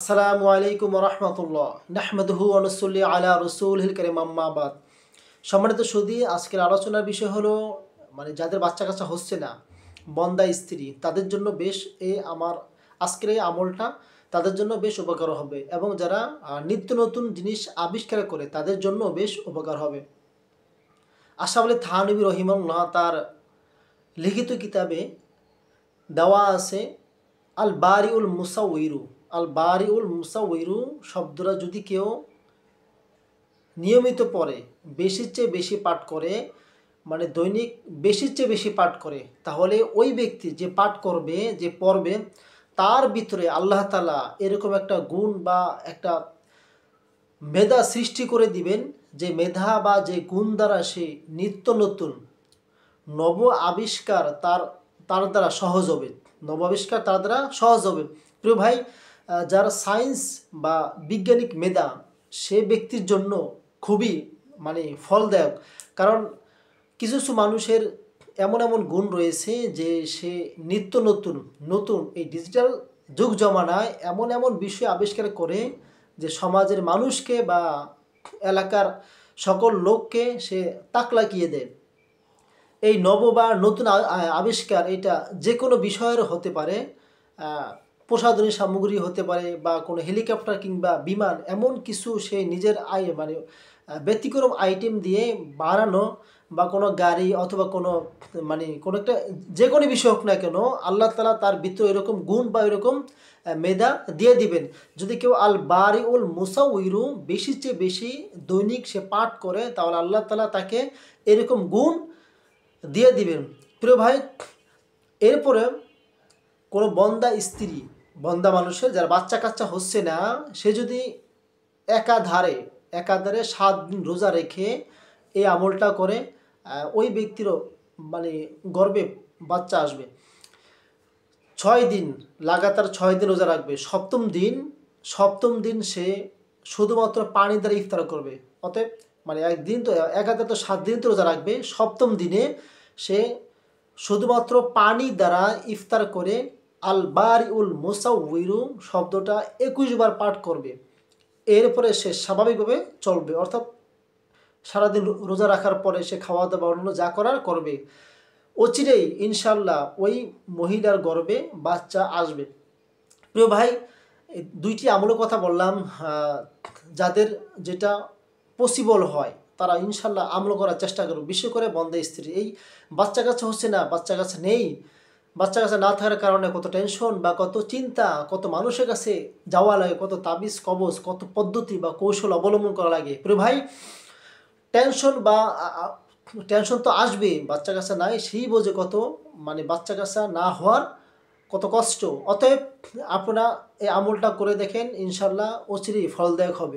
আসসালামু আলাইকুম রহমতুল্লাহ নাহমাদুহু ওয়া নুসাল্লি আলা রাসূলিল কারীম আম্মা বাদ। সম্মানিত সুধী, আজকের আলোচনার বিষয় হলো যাদের বাচ্চা কাচ্চা হচ্ছে না, বন্দা স্ত্রী, তাদের জন্য বেশ আমার আজকের এই আমলটা তাদের জন্য বেশ উপকার হবে এবং যারা নিত্য নতুন জিনিস আবিষ্কার করে তাদের জন্য বেশ উপকার হবে। আশরাফ আলী থানভী রহিমাহুল্লাহ তার লিখিত কিতাবে দেওয়া আছে আল বারিউল মুসাউইরু। আল বারিউল মুসাউইরু শব্দটা যদি কেউ নিয়মিত পড়ে, বেশির চেয়ে বেশি পাঠ করে, দৈনিক বেশির চেয়ে বেশি পাঠ করে, তাহলে ওই ব্যক্তি যে পাঠ করবে, যে পড়বে, তার ভিতরে আল্লাহ তাআলা এরকম একটা গুণ বা একটা মেধা সৃষ্টি করে দিবেন, যে মেধা বা যে গুণ দ্বারা সে নিত্য নতুন নব আবিষ্কার তার দ্বারা সহজ হবে। নব আবিষ্কার তার দ্বারা সহজ হবে। প্রিয় ভাই, যার সায়েন্স বা বৈজ্ঞানিক মেধা, সে ব্যক্তির জন্য খুবই ফলদায়ক। কারণ কিছু কিছু মানুষের এমন এমন গুণ রয়েছে যে সে নিত্য নতুন নতুন এই ডিজিটাল যুগ জমানায় এমন এমন বিষয় আবিষ্কার করে যে সমাজের মানুষকে বা এলাকার সকল লোককে সে তাক লাগিয়ে দেয়। এই নব বা নতুন আবিষ্কার এটা যে কোনো বিষয়ের হতে পারে, প্রসাধনী সামগ্রী হতে পারে বা কোনো হেলিকপ্টার কিংবা বিমান, এমন কিছু সে নিজের ব্যতিক্রম আইটেম দিয়ে বানানো, বা কোনো গাড়ি অথবা কোনো কোনো একটা যে কোনো বিষয় হোক না কেন, আল্লাহ তাআলা তার ভিতরে এরকম গুণ বা এরকম মেধা দিয়ে দিবেন। যদি কেউ আল বারিউল মুসাউইরু বেশি চেয়ে বেশি দৈনিক সে পাঠ করে, তাহলে আল্লাহ তাআলা তাকে এরকম গুণ দিয়ে দিবেন। প্রিয় ভাই, এরপরে কোনো বন্দা মানুষের যার বাচ্চা কাচ্চা হচ্ছে না, সে যদি একাধারে 7 দিন রোজা রেখে এই আমলটা করে, ওই ব্যক্তিরও গর্ভে বাচ্চা আসবে। 6 দিন লাগাতার 6 দিন রোজা রাখবে। সপ্তম দিন সে শুধুমাত্র পানি দ্বারা ইফতার করবে। অতএব একদিন তো একাধারে তো 7 দিন তো রোজা রাখবে, সপ্তম দিনে সে শুধুমাত্র পানি দ্বারা ইফতার করে আল বারিউল মুসাউইরু শব্দটা 21 বার পাঠ করবে। এরপরে সে স্বাভাবিকভাবে চলবে, অর্থাৎ সারাদিন রোজা রাখার পরে সে খাওয়া দাওয়া অন্য যা করার করবে। অচিরেই ইনশাল্লাহ ওই মহিলার গর্ভে বাচ্চা আসবে। প্রিয় ভাই, এই 2টি আমলের কথা বললাম, যাদের যেটা পসিবল হয় তারা ইনশাল্লাহ আমল করার চেষ্টা করবে। বিশেষ করে বন্দা স্ত্রী, এই বাচ্চা কাচ্চা হচ্ছে না, বাচ্চা কাচ্চা নেই, বাচ্চা কাচ্চা না থাকার কারণে কত টেনশন বা কত চিন্তা, কত মানুষের কাছে যাওয়া লাগে, কত তাবিজ কবজ, কত পদ্ধতি বা কৌশল অবলম্বন করা লাগে। প্রিয় ভাই, টেনশন তো আসবে, বাচ্চা কাচ্চা নাই সেই বোঝে কত বাচ্চা কাচ্চা না হওয়ার কত কষ্ট। অতএব আপনারা এই আমলটা করে দেখেন, ইনশাল্লাহ অচিরেই ফলদায়ক হবে।